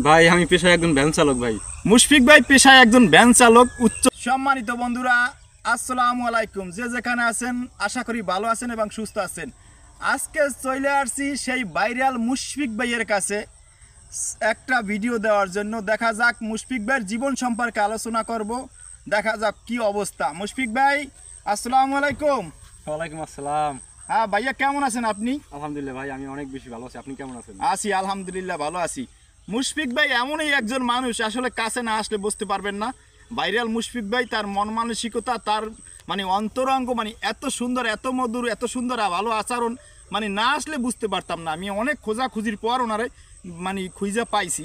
ভাই আমি পেশায় একজন ভ্যান চালক ভাই। মুশফিক ভাই পেশায় একজন ভ্যান চালক। উচ্চ সম্মানিত বন্ধুরা, আসসালামু আলাইকুম। যে যেখানে আছেন আশা করি ভালো আছেন এবং সুস্থ আছেন। আজকে চলে আসছি সেই ভাইরাল মুশফিক ভাইয়ের কাছে একটা ভিডিও দেওয়ার জন্য। দেখা যাক মুশফিক ভাইয়ের জীবন সম্পর্কে আলোচনা করব। দেখা যাক কি অবস্থা। মুশফিক ভাই আসসালামু আলাইকুম। ওয়ালাইকুম আসসালাম। হ্যাঁ ভাইয়া, কেমন আছেন আপনি? আলহামদুলিল্লাহ ভাই, আমি অনেক বেশি ভালো আছি। আপনি কেমন আছেন? আছি আলহামদুলিল্লাহ, ভালো আছি। মুশফিক ভাই এমনই একজন মানুষ, আসলে কাছে না আসলে বুঝতে পারবেন না। ভাইরাল মুশফিক ভাই, তার মন মানসিকতা, তার অন্তরঙ্গ, এত সুন্দর, এত মধুর, এত সুন্দর ভালো আচরণ, না আসলে বুঝতে পারতাম না। আমি অনেক খোঁজাখুঁজির পর ওনারে খুঁজে পাইছি।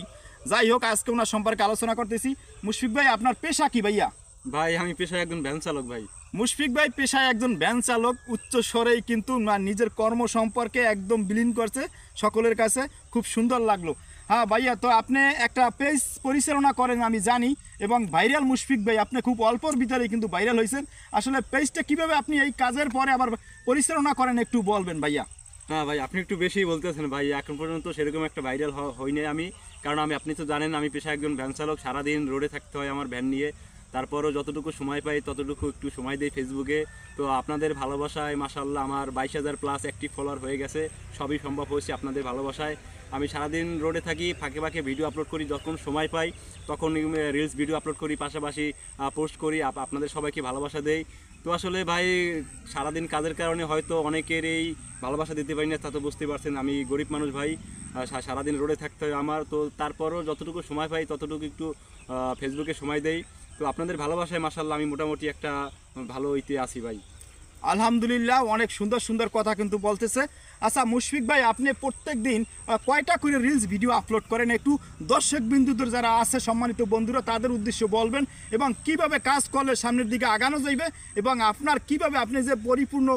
যাই হোক, আজকে ওনার সম্পর্কে আলোচনা করতেছি। মুশফিক ভাই, আপনার পেশা কি ভাইয়া? ভাই আমি পেশায় একজন ভ্যান চালক ভাই। মুশফিক ভাই পেশায় একজন ভ্যান চালক। উচ্চ স্বরেই কিন্তু নিজের কর্ম সম্পর্কে একদম বিলীন করছে সকলের কাছে। খুব সুন্দর লাগলো। হ্যাঁ ভাইয়া, তো আপনি একটা পেজ পরিচালনা করেন আমি জানি, এবং ভাইরাল মুশফিক ভাই আপনি খুব অল্পর ভিতরেই কিন্তু ভাইরাল হয়েছেন। আসলে পেজটা কিভাবে আপনি এই কাজের পরে আবার পরিচালনা করেন একটু বলবেন ভাইয়া? না ভাই, আপনি একটু বেশিই বলতেছেন ভাই। এখন পর্যন্ত সেরকম একটা ভাইরাল হইনি আমি, কারণ আপনি তো জানেন আমি পেশায় একজন ভ্যান চালক। সারাদিন রোডে থাকতে হয় আমার ভ্যান নিয়ে। তারপরও যতটুকু সময় পাই ততটুকু একটু সময় দিই ফেসবুকে। তো আপনাদের ভালোবাসায় মাশাআল্লাহ আমার 22,000 প্লাস অ্যাক্টিভ ফলোয়ার হয়ে গেছে। সবই সম্ভব হয়েছে আপনাদের ভালোবাসায়। আমি সারাদিন রোডে থাকি, ফাঁকে ফাঁকে ভিডিও আপলোড করি, যখন সময় পাই তখন রিলস ভিডিও আপলোড করি, পাশাপাশি পোস্ট করি, আপনাদের সবাইকে ভালোবাসা দেই। তো আসলে ভাই সারাদিন কাজের কারণে হয়তো অনেকের এই ভালোবাসা দিতে পারি না, তা তো বুঝতেই পারছেন। আমি গরিব মানুষ ভাই, সারাদিন রোডে থাকতে হয় আমার। তো তারপরও যতটুকু সময় পাই ততটুকু একটু ফেসবুকে সময় দেই। তো আপনাদের ভালোবাসায় মাশাআল্লাহ আমি মোটামুটি একটা ভালো ইতে আছি ভাই। আলহামদুলিল্লাহ, অনেক সুন্দর সুন্দর কথা কিন্তু বলতেছে। আচ্ছা মুশফিক ভাই, আপনি প্রত্যেক দিন কয়টা করে রিলস ভিডিও আপলোড করেন? একটু দর্শক বিন্দুদের যারা আছে, সম্মানিত বন্ধুরা, তাদের উদ্দেশ্যে বলবেন, এবং কিভাবে কাজ করলে সামনের দিকে আগানো যাইবে, এবং আপনার কিভাবে আপনি যে পরিপূর্ণ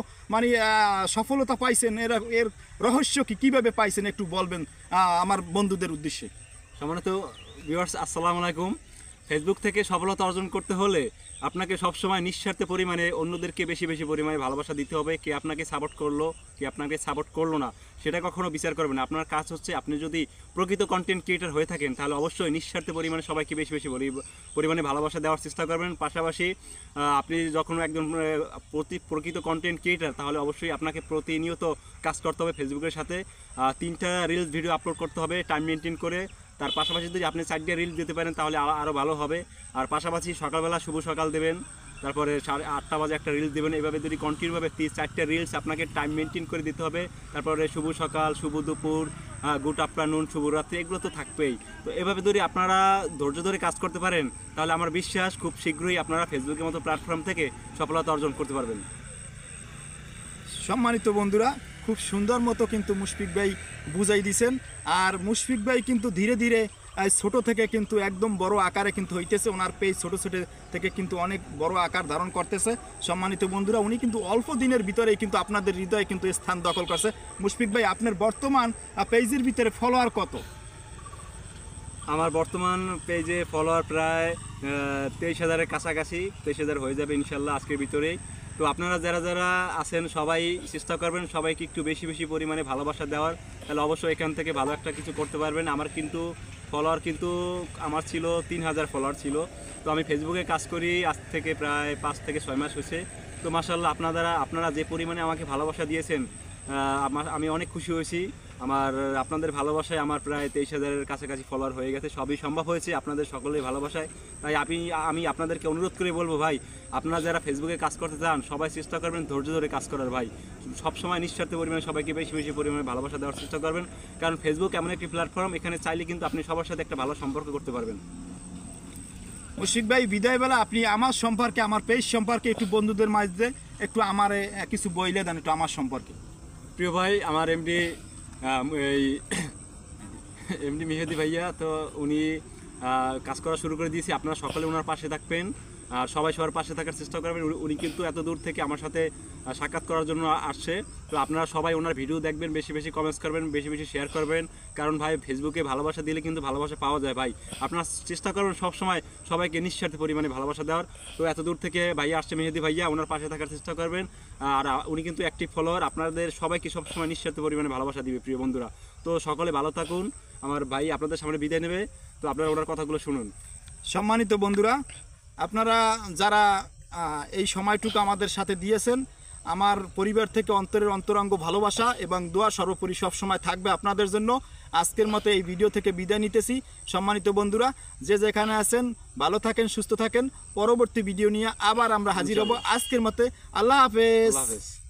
সফলতা পাইছেন, এর রহস্য কি, কিভাবে পাইছেন একটু বলবেন আমার বন্ধুদের উদ্দেশ্যে। সম্মানিত ভিউয়ার্স, আসসালামু আলাইকুম। ফেসবুক থেকে সফলতা অর্জন করতে হলে আপনাকে সবসময় নিঃস্বার্থে পরিমাণে অন্যদেরকে বেশি বেশি পরিমাণে ভালোবাসা দিতে হবে। কে আপনাকে সাপোর্ট করলো, কে আপনাকে সাপোর্ট করলো না, সেটা কখনো বিচার করবেন। আপনার কাজ হচ্ছে, আপনি যদি প্রকৃত কন্টেন্ট ক্রিয়েটর হয়ে থাকেন তাহলে অবশ্যই নিঃস্বার্থে পরিমাণে সবাইকে বেশি বেশি পরিমাণে ভালোবাসা দেওয়ার চেষ্টা করবেন। পাশাপাশি আপনি যখন একজন প্রকৃত কন্টেন্ট ক্রিয়েটর, তাহলে অবশ্যই আপনাকে প্রতিনিয়ত কাজ করতে হবে ফেসবুকের সাথে। 3টা রিলস ভিডিও আপলোড করতে হবে টাইম মেনটেন করে। তার পাশাপাশি যদি আপনি 4টা রিলস দিতে পারেন তাহলে আরও ভালো হবে। আর পাশাপাশি সকালবেলা শুভ সকাল দেবেন, তারপরে 8টা বাজে একটা রিলস দেবেন। এভাবে যদি কন্টিনিউভাবে 4টা রিলস আপনাকে টাইম মেনটেন করে দিতে হবে। তারপরে শুভ সকাল, শুভ দুপুর, গুড আফটারনুন, শুভরাত্রি, এগুলো তো থাকবেই। তো এভাবে যদি আপনারা ধৈর্য ধরে কাজ করতে পারেন তাহলে আমার বিশ্বাস খুব শীঘ্রই আপনারা ফেসবুকের মতো প্ল্যাটফর্ম থেকে সফলতা অর্জন করতে পারবেন। সম্মানিত বন্ধুরা, খুব সুন্দর মতো কিন্তু মুশফিক ভাই বুঝাই দিছেন। আর মুশফিক ভাই কিন্তু ধীরে ধীরে ছোট থেকে কিন্তু একদম বড় আকারে কিন্তু হইতেছে। ওনার পেজ ছোট ছোট থেকে কিন্তু অনেক বড় আকার ধারণ করতেছে। সম্মানিত বন্ধুরা, উনি কিন্তু অল্প দিনের ভিতরেই কিন্তু আপনাদের হৃদয়ে কিন্তু স্থান দখল করছে। মুশফিক ভাই, আপনার বর্তমান পেজের ভিতরে ফলোয়ার কত? আমার বর্তমান পেজে ফলোয়ার প্রায় 23,000-এর কাছাকাছি, 23,000 হয়ে যাবে ইনশাল্লাহ আজকের ভিতরেই। তো আপনারা যারা যারা আছেন সবাই চেষ্টা করবেন সবাইকে একটু বেশি বেশি পরিমাণে ভালোবাসা দেওয়ার, তাহলে অবশ্যই এখান থেকে ভালো একটা কিছু করতে পারবেন। আমার কিন্তু ফলোয়ার আমার ছিল 3,000 ফলোয়ার ছিল। তো আমি ফেসবুকে কাজ করি আজ থেকে প্রায় 5 থেকে 6 মাস হয়েছে। তো মাশাআল্লাহ আপনারা যে পরিমাণে আমাকে ভালোবাসা দিয়েছেন, আমি অনেক খুশি হয়েছি। আপনাদের ভালোবাসায় আমার প্রায় 23,000-এর কাছাকাছি ফলোয়ার হয়ে গেছে। সবই সম্ভব হয়েছে আপনাদের সকলের ভালোবাসায়। তাই আমি আপনাদেরকে অনুরোধ করে বলবো ভাই, আপনারা যারা ফেসবুকে কাজ করতে চান সবাই চেষ্টা করবেন ধৈর্য ধরে কাজ করার ভাই। সবসময় নিঃস্বার্থ পরিমাণে সবাইকে বেশি বেশি পরিমাণে ভালোবাসা দেওয়ার চেষ্টা করবেন, কারণ ফেসবুক এমন একটি প্ল্যাটফর্ম, এখানে চাইলে কিন্তু আপনি সবার সাথে একটা ভালো সম্পর্ক করতে পারবেন। মুশফিক ভাই, বিদায়বেলা আপনি আমার সম্পর্কে, আমার পেজ সম্পর্কে একটু বন্ধুদের মাঝে একটু আমার কিছু বইলে দেন একটু আমার সম্পর্কে। প্রিয় ভাই, আমার এমডি মেহেদি ভাইয়া, তো উনি কাজ করা শুরু করে দিয়েছি। আপনারা সকলে ওনার পাশে থাকবেন আর সবাই সবার পাশে থাকার চেষ্টা করবেন। উনি কিন্তু এত দূর থেকে আমার সাথে সাক্ষাৎ করার জন্য আসছে। তো আপনারা সবাই ওনার ভিডিও দেখবেন, বেশি বেশি কমেন্টস করবেন, বেশি বেশি শেয়ার করবেন, কারণ ভাই ফেসবুকে ভালোবাসা দিলে কিন্তু ভালোবাসা পাওয়া যায় ভাই। আপনারা চেষ্টা করবেন সবসময় সবাইকে নিঃস্বার্থ পরিমাণে ভালোবাসা দেওয়ার। তো এত দূর থেকে ভাইয়া আসছে মেহেদি ভাইয়া, ওনার পাশে থাকার চেষ্টা করবেন। আর উনি কিন্তু অ্যাক্টিভ ফলোয়ার, আপনাদের সবাইকে সবসময় নিঃস্বার্থ পরিমাণে ভালোবাসা দিবে প্রিয় বন্ধুরা। তো সকলে ভালো থাকুন। আমার ভাই আপনাদের সামনে বিদায় নেবে। তো আপনারা ওনার কথাগুলো শুনুন। সম্মানিত বন্ধুরা, আপনারা যারা এই সময়টুকু আমাদের সাথে দিয়েছেন, আমার পরিবার থেকে অন্তরের অন্তরঙ্গ ভালোবাসা এবং দোয়া সর্বোপরি সব সময় থাকবে আপনাদের জন্য। আজকের মতো এই ভিডিও থেকে বিদায় নিতেছি। সম্মানিত বন্ধুরা, যে যেখানে আছেন ভালো থাকেন, সুস্থ থাকেন। পরবর্তী ভিডিও নিয়ে আবার আমরা হাজির হব। আজকের মতো আল্লাহ হাফেজ। আল্লাহ হাফেজ।